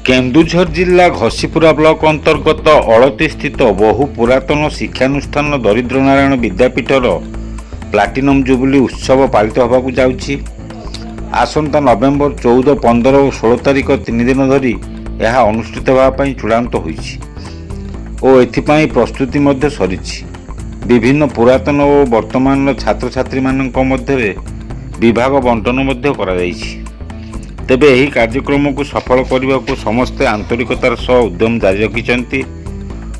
केन्दुझर जिला घसीपुरा ब्लॉक अंतर्गत अड़ती स्थित बहु पुरातन शिक्षानुष्ठान दरिद्र नारायण विद्यापीठर प्लाटिनम जुबली उत्सव पालित होगाकू जाउछि। आसंता नवेम्बर 14, 15 और 16 तारिख 3 दिन धरी यह अनुष्ठित होगापाई चूड़ांत होइछि और एथिपाई प्रस्तुति मध्य सरिछि। विभिन्न पुरातन और वर्तमान छात्र छात्री मानक मध्य विभाग बंटन मध्य करा जाइछि। तेबे यही कार्यक्रम को सफल करने को समस्ते आंतरिकतार सह उद्यम जारी रखिछन्ति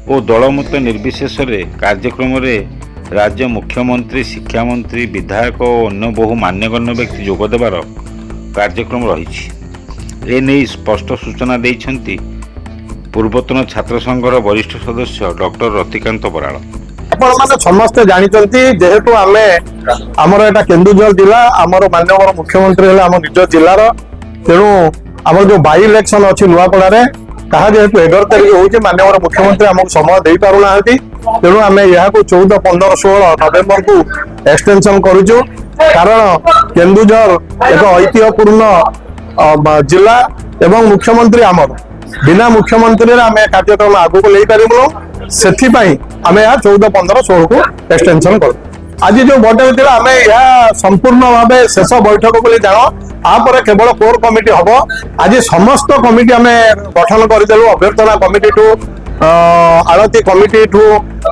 और दलमत निर्विशेष कार्यक्रम में राज्य मुख्यमंत्री, शिक्षा मंत्री, विधायक और अन्य बहु मान्यगण्य व्यक्ति जोगदेवार कार्यक्रम रही। एने स्पष्ट सूचना देइछन्ति पूर्वतन छात्र संघर वरिष्ठ सदस्य डॉक्टर रतिकांत बराड़। समस्ते जानते जेहेतु आमे आमर एटा केन्दुझर जिला आमर माननीय मुख्यमंत्री हेले आम निज जिलार तेणु आम जो बाई इलेक्शन अच्छी नुआपड़ा कहा जेहेतु 11 तारिख हो माननीय मुख्यमंत्री आमको समय दे पारना तेणु आम यहाँ 14, 15, 16 नवेम्बर को एक्सटेंशन करूँ। कारण केन्दुझर एक ऐतिह्यपूर्ण जिला एवं मुख्यमंत्री आमर बिना मुख्यमंत्री आम कार्यक्रम आगू को पारूँ से आम यहाँ 14, 15, 16 को एक्सटेंशन करूँ। आज जो बैठक आम यह संपूर्ण भाव शेष बैठक बोली जान आपर केवल कोर कमिटी हम आज समस्त कमिटी आम गठन करदेलु। अभ्यर्थना कमिटी ठू आड़ती कमिटी ठू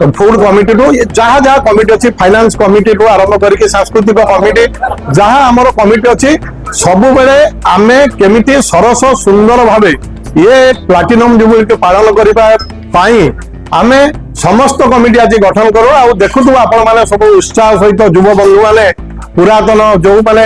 फूड कमिटी ठू जहाँ जहाँ कमिटी अच्छी फाइनान्स कमिटी ठू आरंभ करके सांस्कृतिक कमिटी जहाँ आमर कमिटी अच्छी सबु बेले आम केमिति सरस सुंदर भावे ये प्लाटिनम जुबली के पालन करने आमे समस्त कमिटी आज गठन करूँ। आ देखु आपण मैंने सब उत्साह सहित युव बंधु मैंने पुरातन जो मैंने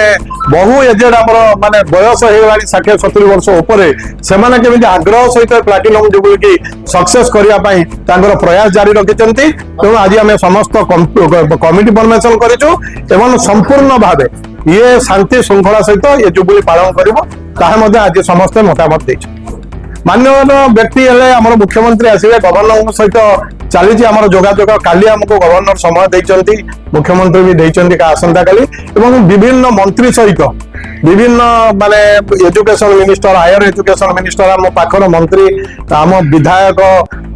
बहु एजेड आमर माने बयस हो 60-70 वर्ष उपरे से केमी आग्रह सहित प्लाटिनम जुबली की सक्सेस करने प्रयास जारी रखिंट। तेणु आज आम समस्त कमिटी फॉर्मेशन करूँ संपूर्ण भाव ये शांति श्रृंखला सहित ये जुबली पालन कर आज समस्ते मतामत दे। मान्य व्यक्ति हेले आमर मुख्यमंत्री आसवे गवर्नर सहित चली आमर जोगाजोग काली आमको गवर्नर समय देइचंती मुख्यमंत्री भी देइचंती का आसंता काली एवं विभिन्न मंत्री सहित विभिन्न माने education minister, higher education minister, आम पाखर मंत्री, आम विधायक,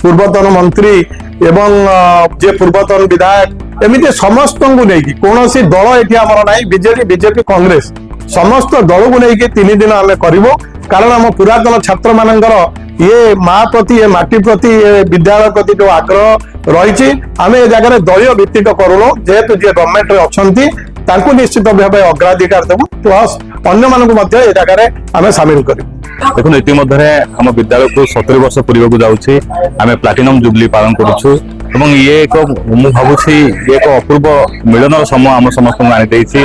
पूर्वतन मंत्री एवं जे पूर्वतन विधायक एमती समस्त को लेकिन कौन सी दल ये आमर ना बीजेपी कांग्रेस समस्त दल को लेकिन 3 दिन आम करूँ। कारण आम पुरातन छात्र मानकर ये माँ प्रति ये माटी प्रति ये विद्यालय प्रति जो आग्रह रही आम ए जगह दलीय भित्तिक करूँ जेहेतु जी गवर्नमेंट अच्छी निश्चित भाव अग्राधिकार देवु प्लस अन्य मानक जगह आम सामिल करूँ। देखो इतिमध्य आम विद्यालय को 70 वर्ष पूर्व को जाऊँगी आम प्लाटिनम जुबली पालन करूँ एवं ये एक मु भावुँ ये एक अपूर्व मिलन समय आम समस्त आनी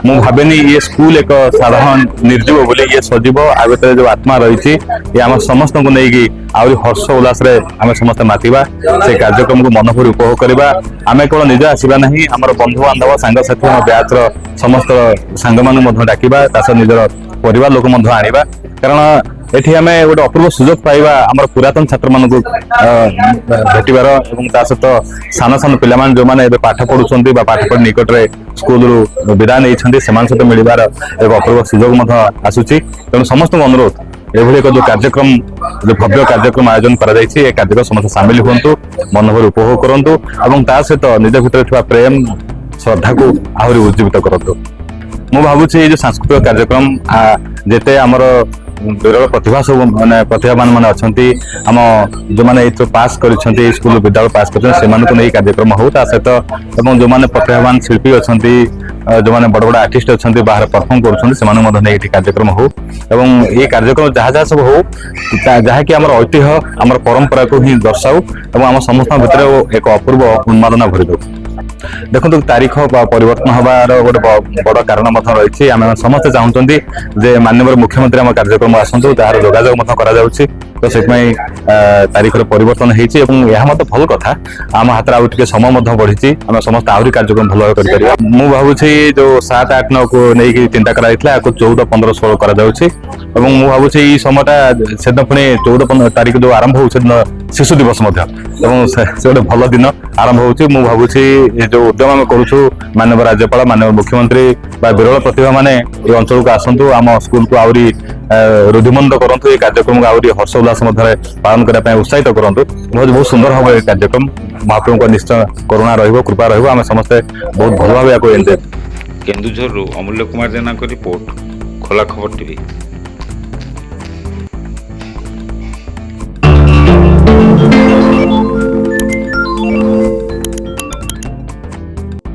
मु भावेनी ये स्कूल एक साधारण निर्जीव बोली ये सजीव आगे जो आत्मा रही ये आम समस्त को लेकिन आहरी हर्ष उल्लास आम समस्त मातिबा से कार्यक्रम को मनभरी उपभोग करवा। आम केवल निज आसवा ना आम बंधु बांधव सांगसाथी आम ब्याचर समस्त सांग मान डाकिबा निजर परिवार लोक आनिबा कारण एठी आम गोटे अपूर्व सुजोग पाइबा आम पुरातन छात्र मान भेटार और सहित सान सान पिला जो मैंने पाठ पढ़ुं पाठ पढ़ी निकट में स्कूल विदा नहीं सहित मिलबार एक अपूर्व सुजोग आसूची। तेणु समस्त अनुरोध एभली एक जो कार्यक्रम जो भव्य कार्यक्रम आयोजन करा कार्यक्रम समस्त सामिल हूँ मन भर उपभोग करूँ और सहित निज भर प्रेम श्रद्धा को आहरी उज्जीवित करूँ। मु भावुँ ये जो सांस्कृतिक कार्यक्रम जेते आमर विरल प्रतिभा सब माने प्रतिभावान मैंने अच्छा आम जो मैंने पास कर स्कूल विद्यालय पास कर कार्यक्रम हो सहित जो मैंने प्रतिभावान शिल्पी अच्छा जो मैंने बड़ बड़ आर्टिस्ट अच्छा बाहर परफॉर्म कर कार्यक्रम हो एवं ये कार्यक्रम जहाँ जहाँ सब हो जहाँकि आम ऐतिह्य आम परंपरा को ही दर्शाऊ और आम समस्त भर एक अपूर्व उन्मादना भरी दो। देखो तारीख परिवर्तन हबार गोटे बड़ कारण रही आम समस्ते चाहते जे माननीय मुख्यमंत्री आम कार्यक्रम आसतु जार जोगाजोग तो से तारीख परिवर्तन होती भल कथा आम हाथ आगे समय बढ़ी आम समस्त आहरी कार्यक्रम भल कर मु भावुँ जो 7, 8, 9 को लेकिन चिंता कराई 14, 15, 16 कर मु भावुँ समयटा से पुणी 14 तारीख जो आरंभ हो ଶିଶୁ ଦିବସ ମଧ୍ୟ ଏବଂ ସେ ଗୋଟେ ଭଲ ଦିନ ଆରମ୍ଭ ହେଉଛି। ମୁଁ ଭାବୁଛି ଏ ଯୋଉ ଉଦ୍ୟମ ଆମେ କରୁଛୁ ମାନ୍ୟବର ରାଜ୍ୟପାଳ ମାନ୍ୟବର ମୁଖ୍ୟମନ୍ତ୍ରୀ ବା ବିରଳ ପ୍ରତିଭା ମାନେ ଏ ଅଞ୍ଚଳକୁ ଆସନ୍ତୁ, ଆମ ସ୍କୁଲକୁ ଆହୁରି ରୁଦ୍ଧିମନ୍ଦ କରନ୍ତୁ, ଏ କାର୍ଯ୍ୟକ୍ରମକୁ ଆହୁରି ହର୍ଷ ଉଲ୍ଲାସ ମଧ୍ୟରେ ପାଳନ କରିବା ପାଇଁ ଉତ୍ସାହିତ କରନ୍ତୁ। ବହୁତ ସୁନ୍ଦର ହବ ଏ କାର୍ଯ୍ୟକ୍ରମ। ମହାପ୍ରଭୁଙ୍କ ନିଶ୍ଚୟ କରୁଣା ରହିବ, କୃପା ରହିବ, ଆମେ ସମସ୍ତେ ବହୁତ ଭଲ ଭାବେ ୟାକୁ ଏନ୍ଜୟ। କେନ୍ଦୁଝରରୁ ଅମୂଲ୍ୟ କୁମାର ଜେନାଙ୍କ ରିପୋର୍ଟ, ଖୋଲା ଖବର ଟିଭି।